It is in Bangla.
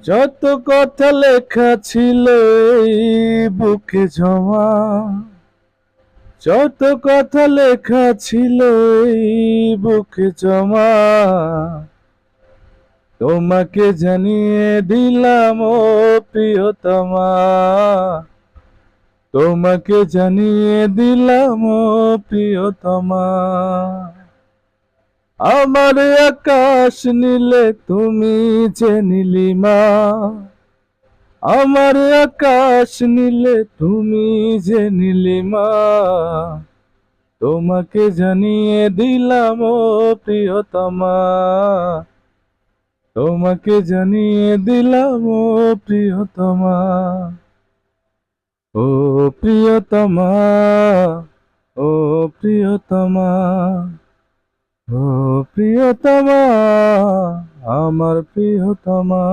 যত কথা লেখা ছিল এই বুকে জমা, যত কথা লেখা ছিল এই বুকে জমা, তোমাকে জানিয়ে দিলাম ও প্রিয়তমা, তোমাকে জানিয়ে দিলাম ও প্রিয়তমা। আমার আকাশ নীলে তুমি যে নীলিমা, আমার আকাশ নীলে তুমি যে নীলিমা, তোমাকে জানিয়ে দিলাম ও প্রিয়তমা, তোমাকে জানিয়ে দিলাম ও প্রিয়তমা, ও প্রিয়তমা, ও প্রিয়তমা, ও প্রিয়তমা, আমার প্রিয়তমা।